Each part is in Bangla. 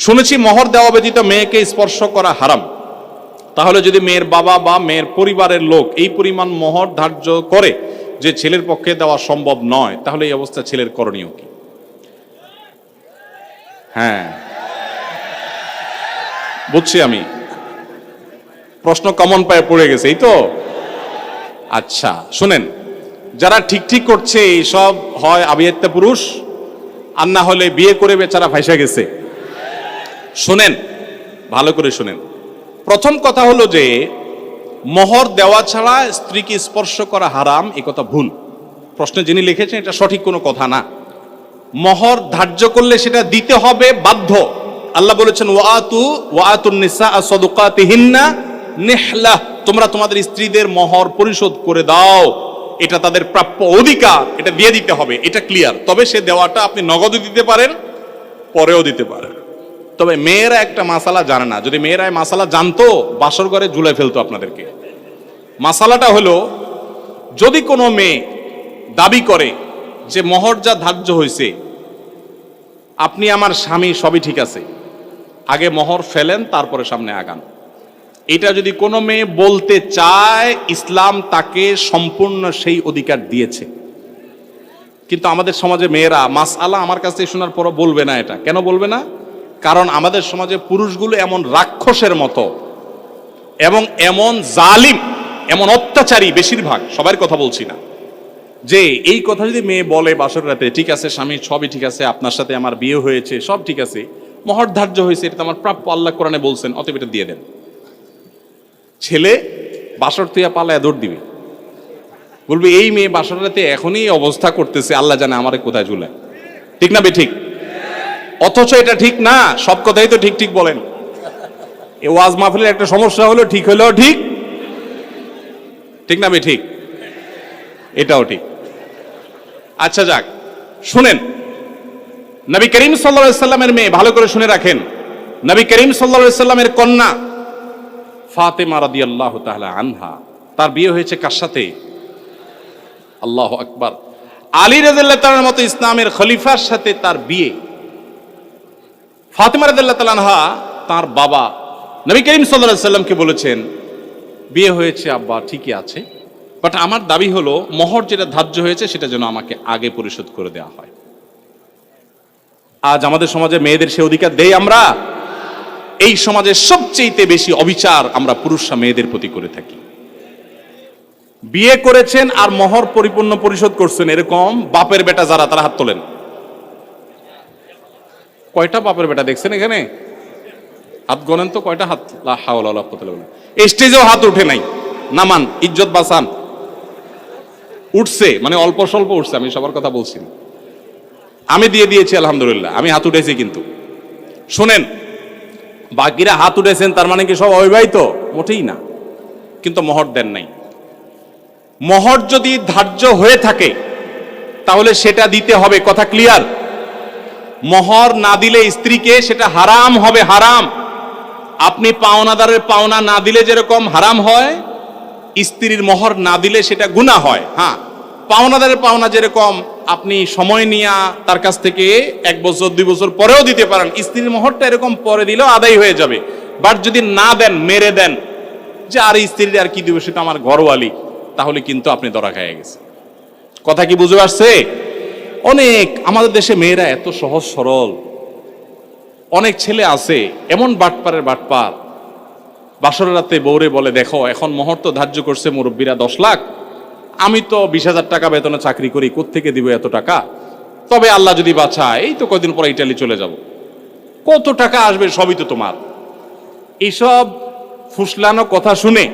শুনেছি মোহর দেওয়া ব্যতীত মেয়েকে স্পর্শ করা হারাম। তাহলে যদি মেয়ের বাবা বা মেয়ের পরিবারের লোক এই পরিমাণ মোহর ধার্য করে যে ছেলের পক্ষে দেওয়া সম্ভব নয়, তাহলে এই অবস্থা ছেলের করণীয় কি? হ্যাঁ, বুঝছি আমি, প্রশ্ন কমন পায়ে পড়ে গেছে, এই তো। আচ্ছা শুনেন, যারা ঠিক ঠিক করছে এইসব হয় আবিয়াত্তা পুরুষ, আর না হলে বিয়ে করে বেচারা ফাইসা গেছে। শুনেন, ভালো করে শুনেন। প্রথম কথা হলো যে মোহর দেওয়া ছাড়া স্ত্রীকে স্পর্শ করা হারাম, এ কথা ভুল। প্রশ্নে যিনি লিখেছেন এটা সঠিক কোনো কথা না। মোহর ধার্য করলে সেটা দিতে হবে বাধ্য। আল্লাহ বলেছেন ওয়াতুন নিসা সাদুকাতিহিন্না নিহলাহ, তোমরা তোমাদের স্ত্রীদের মোহর পরিশোধ করে দাও, এটা তাদের প্রাপ্য অধিকার, এটা দিয়ে দিতে হবে, এটা ক্লিয়ার। তবে সে দেওয়াটা আপনি নগদও দিতে পারেন, পরেও দিতে পারেন। তবে মেয়েরা একটা মাসালা জানে না, যদি মেয়েরা মাসালা জানতো বাসর ঘরে ঝুলাই ফেলতো আপনাদেরকে। মাসালাটা হলো, যদি কোনো মেয়ে দাবি করে যে মোহর যা ধার্য হয়েছে, আপনি আমার স্বামী, সবই ঠিক আছে, আগে মোহর ফেলেন তারপরে সামনে আগান, এটা যদি কোনো মেয়ে বলতে চায়, ইসলাম তাকে সম্পূর্ণ সেই অধিকার দিয়েছে। কিন্তু আমাদের সমাজে মেয়েরা মাসআলা আমার কাছে শোনার পরও বলবে না। এটা কেন বলবে না? কারণ আমাদের সমাজে পুরুষগুলো এমন রাক্ষসের মতো এবং এমন জালিম, এমন অত্যাচারী, বেশিরভাগ, সবার কথা বলছি না, যে এই কথা যদি মেয়ে বলে বাসর রাতে, ঠিক আছে স্বামী সবই ঠিক আছে, আপনার সাথে আমার বিয়ে হয়েছে, সব ঠিক আছে, মোহর ধার্য হয়েছে, এটা আমার প্রাপ্য, আল্লাহ কোরআনে বলছেন, অতএব এটা দিয়ে দেন। ছেলে বাসর তুইয়া পালায় দৌড় দিবে, বলবে এই মেয়ে বাসর রাতে এখনই অবস্থা করতেছে, আল্লাহ জানে আমারে কোথায় ঝুলায়। ঠিক না বেঠিক? অথচ এটা ঠিক না। সব কথাই তো ঠিক ঠিক বলেন। এ ওয়াজ মাহফিলের একটা সমস্যা হলো, ঠিক হলেও ঠিক, ঠিক না বেঠিক? এটাও ঠিক। আচ্ছা যাক, শুনেন, নবী করিম সাল্লাল্লাহু আলাইহি সাল্লামের মেয়ে, ভালো করে শুনে রাখেন, নবী করিম সাল্লাল্লাহু আলাইহি সাল্লামের কন্যা ফাতেমা রাদিয়াল্লাহু তাআলা আনহা, তার বিয়ে হয়েছে কার সাথে? আল্লাহু আকবার, আলী রাদিয়াল্লাহু তাআলার মতো ইসলামের খলিফার সাথে তার বিয়ে। ফাতেমা রাদিয়াল্লাহু তাআলা আনহা তার বাবা নবী করিম সাল্লাল্লাহু আলাইহি সাল্লামকে বলেছেন, বিয়ে হয়েছে আব্বা ঠিকই আছে, বাট আমার দাবি হলো মোহর যেটা ধার্য হয়েছে সেটা যেন আমাকে আগে পরিশোধ করে দেওয়া হয়। আজ আমাদের সমাজে মেয়েদের সে অধিকার দেই আমরা? এই সমাজে সবচেয়ে বেশি অবিচার আমরা পুরুষরা মেয়েদের প্রতি করে থাকি। বিয়ে করেছেন আর মোহর পরিপূর্ণ পরিশোধ করছেন এরকম বাপের বেটা যারা, তারা হাত তোলেন। কয়টা বাপের বেটা দেখছেন এখানে? হাত গণেন তো, কয়টা হাত? লা হাওলা ওয়ালা কুওয়াতা ইল্লা বিল্লাহ। স্টেজেও হাত উঠে নাই, নামান, ইজ্জত বাঁচান। উঠছে মানে অল্প স্বল্প উঠছে, আমি সবার কথা বলছি না। আমি দিয়ে দিয়েছি আলহামদুলিল্লাহ, আমি হাত উঠেছি। কিন্তু শুনেন, বাকিরা হাত উঠেছেন তার মানে কি সব অবিবাহিত? মোটেই না। কিন্তু মোহর দেন নাই। মোহর যদি ধার্য হয়ে থাকে তাহলে সেটা দিতে হবে, কথা ক্লিয়ার? মোহর না দিলে স্ত্রীকে সেটা হারাম হবে, হারাম। আপনি পাওনাদারের পাওনা না দিলে যেরকম হারাম হয়, স্ত্রীর মোহর না দিলে সেটা গুনাহ হয়। হ্যাঁ, পাওনাদারের পাওনা যেরকম আপনি সময় নিয়ে তার কাছ থেকে 1 বছর 2 বছর পরেও দিতে পারেন, স্ত্রীর মোহরটা এরকম পরে দিলেও আদায় হয়ে যাবে। বাট যদি না দেন, মেরে দেন, যে আর স্ত্রীর আর কি দিবে, সেটা আমার ঘরওয়ালি, তাহলে কিন্তু আপনি ধরা খেয়ে গেছে। কথা কি বুঝে আসছে? অনেক আমাদের দেশে মেয়েরা এত সহজ সরল। অনেক ছেলে আছে এমন বাটপারের বাটপার, বাসর রাতে বউরে বলে, দেখো এখন মোহর তো ধার্য করছে মুরব্বীরা 10 লাখ, আমি তো 20,000 টাকা বেতনে চাকরি করি, কোত্থেকে দিব এত টাকা? তবে আল্লাহ যদি বাঁচায়, এই তো কদিন পরে ইটালি চলে যাব, কত টাকা আসবে, সবই তো তোমার। এইসব ফুসলানো কথা শুনে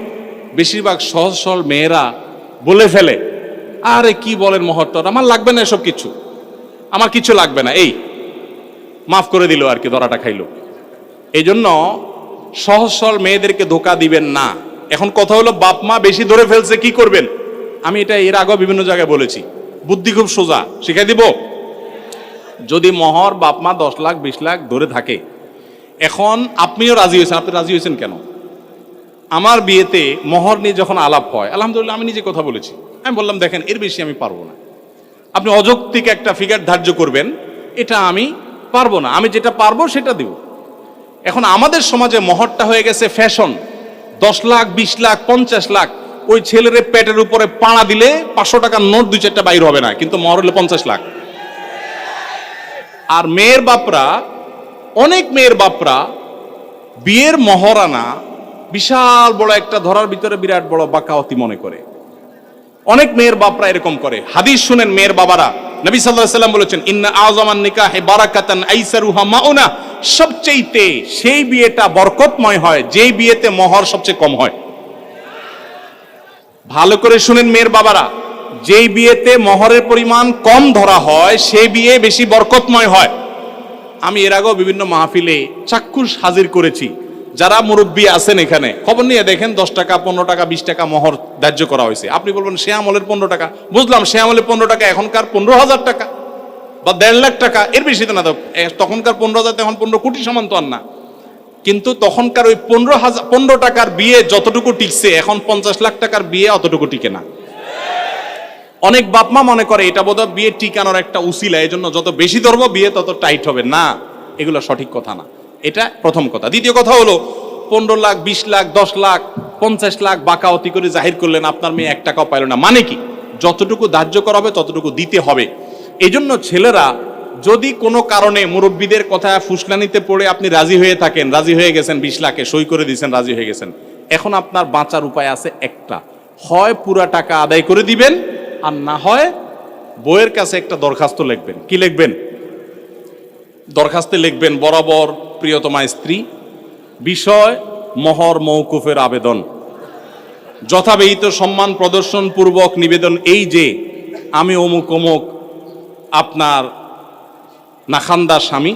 বেশিরভাগ সহজ সরল মেয়েরা বলে ফেলে, আরে কি বলেন, মোহর তো আমার লাগবে না, এসব কিছু আমার কিছু লাগবে না, এই মাফ করে দিল আর কি, ধরাটা খাইলো। এই জন্য সহজ সরল মেয়েদেরকে ধোকা দিবেন না। এখন কথা হলো, বাপ মা বেশি ধরে ফেলছে, কি করবেন? আমি এটা এর আগেও বিভিন্ন জায়গায় বলেছি, বুদ্ধি খুব সোজা, শিখাই দিব। যদি মোহর বাপ মা 10 লাখ 20 লাখ ধরে থাকে, এখন আপনিও রাজি হয়েছেন, আপনি রাজি হয়েছেন কেন? আমার বিয়েতে মোহর নিয়ে যখন আলাপ হয়, আলহামদুলিল্লাহ আমি নিজে কথা বলেছি, আমি বললাম দেখেন এর বেশি আমি পারবো না, আপনি অযৌক্তিক একটা ফিগার ধার্য করবেন, এটা আমি পারবো না, আমি যেটা পারবো সেটা দিব। এখন আমাদের সমাজে মহরটা হয়ে গেছে ফ্যাশন। 10 লাখ, 20 লাখ, 50 লাখ, ওই ছেলের পেটের উপরে পাড়া দিলে 500 টাকার নোট 2-4টা বাইর হবে না, কিন্তু মহর হলে 50 লাখ। আর মেয়ের বাপরা, অনেক মেয়ের বাপরা বিয়ের মহরানা বিশাল বড় একটা ধরার ভিতরে বিরাট বড় বাকাওয়াতি মনে করে। অনেক মেয়ের বাপরা এরকম করে। হাদিস শুনেন মেয়ের বাবারা, নবী সাল্লাল্লাহু আলাইহি ওয়াসাল্লাম বলেছেন, ইন্না আযমান নিকাহি বারাকাতান আইসারুহা মাউনা, সবচেয়ে সেই বিয়েটা বরকতময় হয় যেই বিয়েতে মহর সবচেয়ে কম হয়। ভালো করে শুনেন মেয়ের বাবারা, যেই বিয়েতে মহরের পরিমাণ কম ধরা হয় সেই বিয়ে বেশি বরকতময় হয়। আমি এর আগেও বিভিন্ন মাহফিলে চাক্ষুষ হাজির করেছি। যারা মুরব্বী আছেন এখানে, খবর নিয়ে দেখেন 10 টাকা, 15 টাকা, 20 টাকা মহর ধার্য করা হয়েছে। আপনি বলবেন সে আমলের 15 টাকা, বুঝলাম সে আমলে 15 টাকা, এখনকার 15,000 টাকা বা 1.5 লাখ টাকা, এর বেশি তো না। তখনকার 15,000 এখন 15 কোটি সমান তো আর না। কিন্তু তখনকার ওই 15 টাকার বিয়ে যতটুকু টিকছে, এখন 50 লাখ টাকার বিয়ে অতটুকু টিকে না। অনেক বাপমা মনে করে এটা বোধহয় বিয়ে টিকানোর একটা উসিলা, এই জন্য যত বেশি ধরবো বিয়ে তত টাইট হবে। না, এগুলো সঠিক কথা না। এটা প্রথম কথা। দ্বিতীয় কথা হলো 15 লাখ, 20 লাখ, 10 লাখ, 50 লাখ বাকাওয়াতি করে জাহির করলেন, আপনার মেয়ে 1 টাকাও পাইল না। মানে কি? যতটুকু ধার্য করা হবে ততটুকু দিতে হবে। এই জন্য ছেলেরা যদি কোনো কারণে মুরব্বীদের কথা ফুসলানিতে পড়ে আপনি রাজি হয়ে থাকেন, রাজি হয়ে গেছেন 20 লাখে সই করে দিয়েছেন, রাজি হয়ে গেছেন, এখন আপনার বাঁচার উপায় আছে একটা, হয় পুরা টাকা আদায় করে দিবেন, আর না হয় বইয়ের কাছে একটা দরখাস্ত লিখবেন। কি লিখবেন? দরখাস্তে লিখবেন, বরাবর প্রিয়তমা স্ত্রী, বিষয় মোহর মওকুফের আবেদন, যথাবিহিত সম্মান প্রদর্শন পূর্বক নিবেদন এই যে আমি অমুক অমুক আপনার নাখান্দা স্বামী,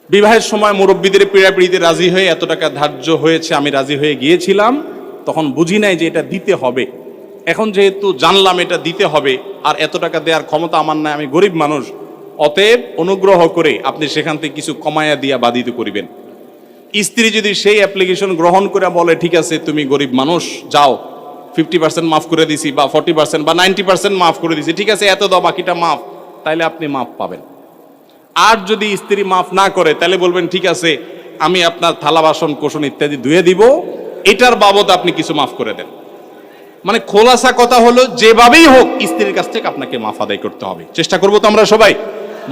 বিবাহের সময় মুরব্বীদের পীড়াপিড়িতে রাজি হয়ে এত টাকা ধার্য হয়েছে, আমি রাজি হয়ে গিয়েছিলাম, তখন বুঝি নাই যে এটা দিতে হবে। এখন যেহেতু জানলাম এটা দিতে হবে, আর এত টাকা দেওয়ার ক্ষমতা আমার নাই, আমি গরিব মানুষ, অতএব অনুগ্রহ করে আপনি সেখান থেকে কিছু কমায়া দিয়া বাধিত করিবেন। স্ত্রী যদি সেই অ্যাপ্লিকেশন গ্রহণ করে বলে ঠিক আছে তুমি গরিব মানুষ, যাও 50% মাফ করে দিছি, বা 40% বা 90% মাফ করে দিছি, ঠিক আছে এত দাও, বাকিটা মাফ, তাইলে আপনি মাফ পাবেন। আর যদি স্ত্রী মাফ না করে, তাহলে বলবেন ঠিক আছে আমি আপনার থালা বাসন কোসন ইত্যাদি ধুয়ে দিব, এটার বাবদ আপনি কিছু মাফ করে দেন। মানে খোলাসা কথা হলো, যেভাবেই হোক স্ত্রীর কাছ থেকে আপনাকে মাফ আদায় করতে হবে। চেষ্টা করবো তো আমরা সবাই।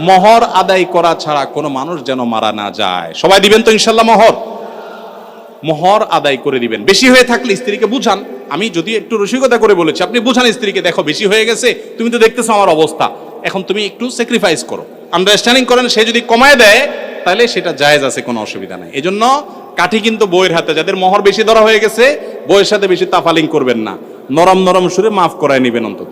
মহর আদায় করা ছাড়া কোনো মানুষ যেন মারা না যায়। সবাই দিবেন তো ইনশাল্লাহ মহর? মহর আদায় করে দিবেন। বেশি হয়ে থাকলে স্ত্রীকে বুঝান। আমি যদি একটু রসিকতা করে বলেছি, আপনি বুঝান স্ত্রীকে, দেখো বেশি হয়ে গেছে, তুমি তো দেখতেছো আমার অবস্থা, এখন তুমি একটু স্যাক্রিফাইস করো, আন্ডারস্ট্যান্ডিং করেন। সে যদি কমায় দেয় তাহলে সেটা জায়েজ আছে, কোনো অসুবিধা নাই। এজন্য কাঠি কিন্তু বইয়ের হাতে। যাদের মহর বেশি ধরা হয়ে গেছে, বইয়ের সাথে বেশি তাফালিং করবেন না, নরম নরম সুরে মাফ করায় নিবেন অন্তত।